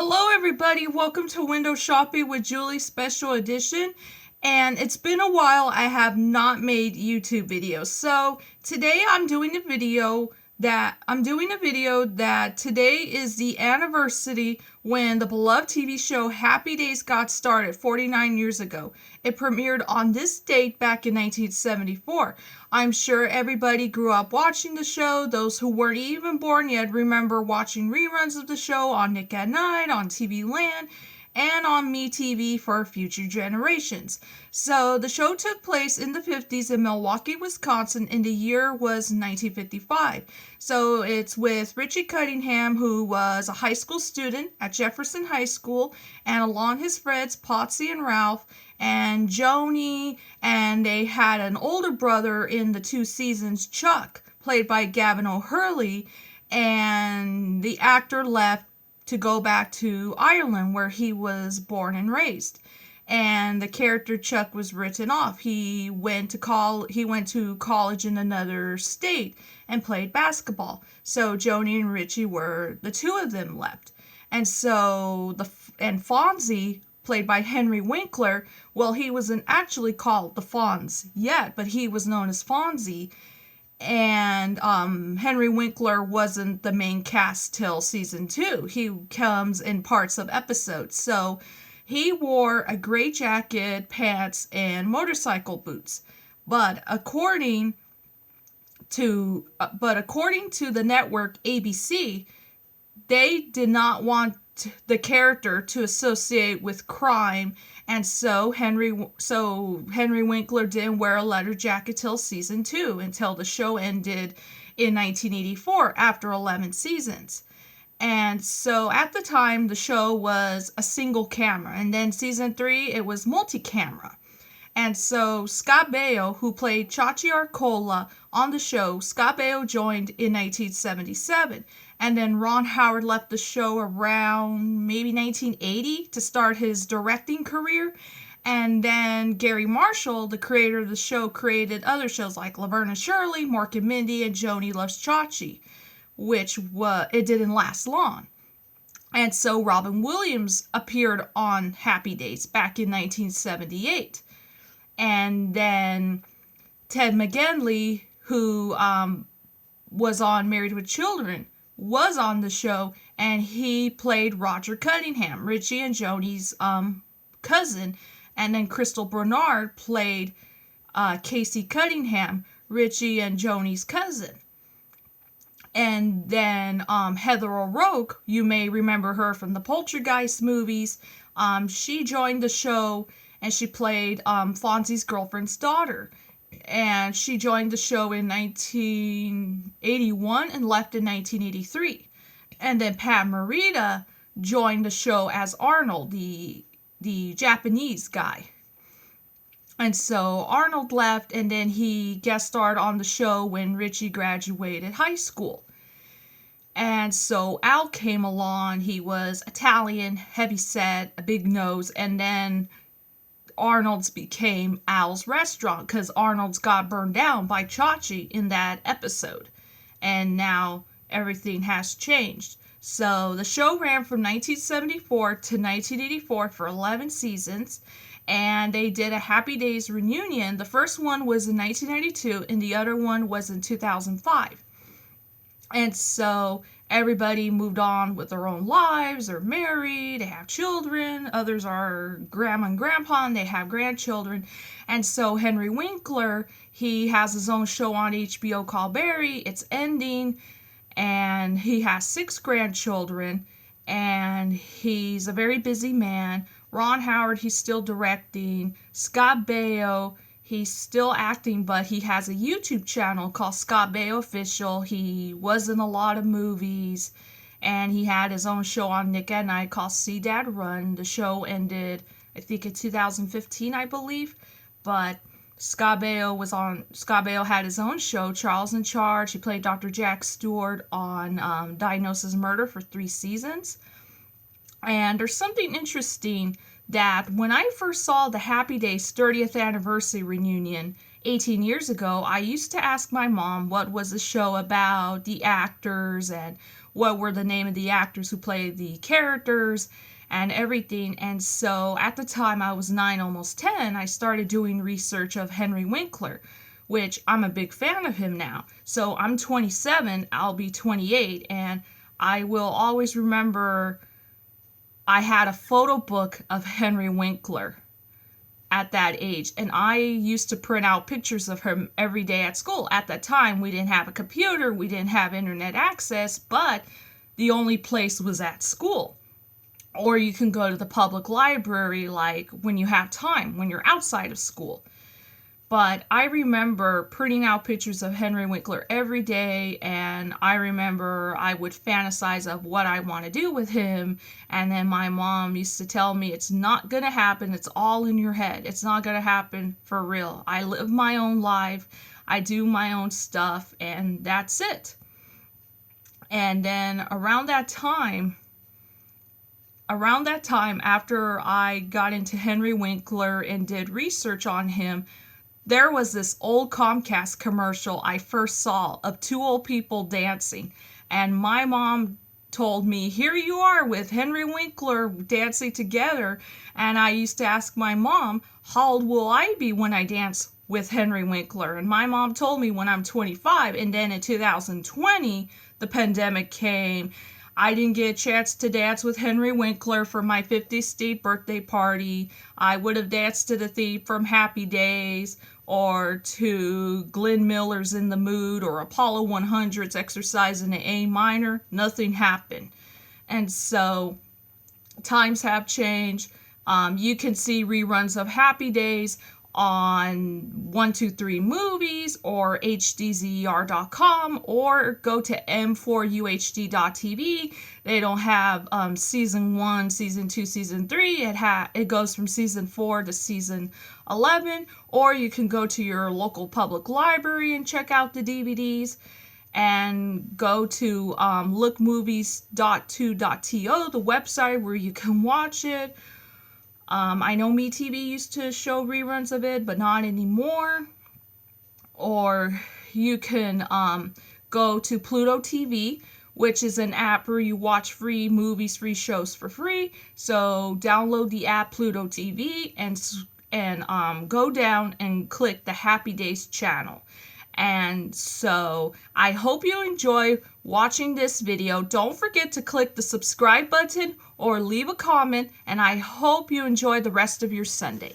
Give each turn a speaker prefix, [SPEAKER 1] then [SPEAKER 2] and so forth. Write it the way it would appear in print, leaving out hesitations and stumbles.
[SPEAKER 1] Hello, everybody. Welcome to Window Shopping with Julie Special Edition. And it's been a while. I have not made YouTube videos. So today I'm doing a video that today is the anniversary when the beloved TV show Happy Days got started 49 years ago. It premiered on this date back in 1974. I'm sure everybody grew up watching the show. Those who weren't even born yet remember watching reruns of the show on Nick at Night, on TV Land, and on MeTV for future generations. So the show took place in the 50s in Milwaukee, Wisconsin, and the year was 1955. So it's with Richie Cunningham, who was a high school student at Jefferson High School, and along his friends Potsy and Ralph and Joni, and they had an older brother in the two seasons, Chuck, played by Gavin O'Hurley, and the actor left to go back to Ireland where he was born and raised. And the character Chuck was written off. He went to college in another state and played basketball. So Joni and Richie were the two of them left. And so Fonzie, played by Henry Winkler, well, he wasn't actually called the Fonz yet, but he was known as Fonzie. And Henry Winkler wasn't the main cast till season 2. He comes in parts of episodes. So he wore a gray jacket, pants, and motorcycle boots. But according to the network ABC, they did not want the character to associate with crime, and so Henry Winkler didn't wear a leather jacket till season 2, until the show ended in 1984 after 11 seasons. And so at the time the show was a single camera, and then season 3 it was multi-camera. And so Scott Baio, who played Chachi Arcola on the show, Scott Baio joined in 1977. And then Ron Howard left the show around maybe 1980 to start his directing career. And then Gary Marshall, the creator of the show, created other shows like Laverne and Shirley, Mork and Mindy, and Joni Loves Chachi, which it didn't last long. And so Robin Williams appeared on Happy Days back in 1978. And then Ted McGinley, who was on Married with Children, was on the show, and he played Roger Cunningham, Richie and Joni's cousin. And then Crystal Bernard played Casey Cunningham, Richie and Joni's cousin. And then Heather O'Rourke, you may remember her from the Poltergeist movies. She joined the show, and she played Fonzie's girlfriend's daughter. And she joined the show in 1981 and left in 1983. And then Pat Morita joined the show as Arnold, the Japanese guy. And so Arnold left, and then he guest starred on the show when Richie graduated high school. And so Al came along. He was Italian, heavyset, a big nose, and then Arnold's became Al's Restaurant because Arnold's got burned down by Chachi in that episode. And now everything has changed. So the show ran from 1974 to 1984 for 11 seasons. And they did a Happy Days reunion. The first one was in 1992 and the other one was in 2005. And so everybody moved on with their own lives. They're married, they have children. Others are grandma and grandpa, and they have grandchildren. And so Henry Winkler, he has his own show on HBO called Barry. It's ending, and he has 6 grandchildren, and he's a very busy man. Ron Howard, he's still directing. Scott Baio, he's still acting, but he has a YouTube channel called Scott Baio Official. He was in a lot of movies, and he had his own show on Nick at Night called See Dad Run. The show ended, I think, in 2015, I believe. But Scott Baio had his own show, Charles in Charge. He played Dr. Jack Stewart on Diagnosis Murder for 3 seasons. And there's something interesting that when I first saw the Happy Days 30th anniversary reunion 18 years ago, I used to ask my mom what was the show about, the actors, and what were the name of the actors who played the characters and everything. And so at the time I was 9, almost 10, I started doing research of Henry Winkler, which I'm a big fan of him now. So I'm 27, I'll be 28, and I will always remember I had a photo book of Henry Winkler at that age, and I used to print out pictures of him every day at school. At that time, we didn't have a computer, we didn't have internet access, but the only place was at school. Or you can go to the public library, like when you have time, when you're outside of school. But I remember printing out pictures of Henry Winkler every day, and I remember I would fantasize of what I want to do with him, and then my mom used to tell me, it's not going to happen, it's all in your head, it's not going to happen for real. I live my own life, I do my own stuff, and that's it. And then around that time, after I got into Henry Winkler and did research on him, there was this old Comcast commercial I first saw of 2 old people dancing. And my mom told me, here you are with Henry Winkler dancing together. And I used to ask my mom, how old will I be when I dance with Henry Winkler? And my mom told me when I'm 25. And then in 2020, the pandemic came. I didn't get a chance to dance with Henry Winkler for my 50th birthday party. I would have danced to the theme from Happy Days, or to Glenn Miller's In the Mood, or Apollo 100's Exercise in the A Minor. Nothing happened. And so times have changed. You can see reruns of Happy Days on 123 Movies or hdzer.com, or go to m4uhd.tv. They don't have season 1, season 2, season 3. It goes from season 4 to season 11, or you can go to your local public library and check out the DVDs, and go to lookmovies.to.to, the website where you can watch it. I know MeTV used to show reruns of it, but not anymore. Or you can go to Pluto TV, which is an app where you watch free movies, free shows for free. So download the app Pluto TV and go down and click the Happy Days channel. And so I hope you enjoy watching this video. Don't forget to click the subscribe button or leave a comment, and I hope you enjoy the rest of your Sunday.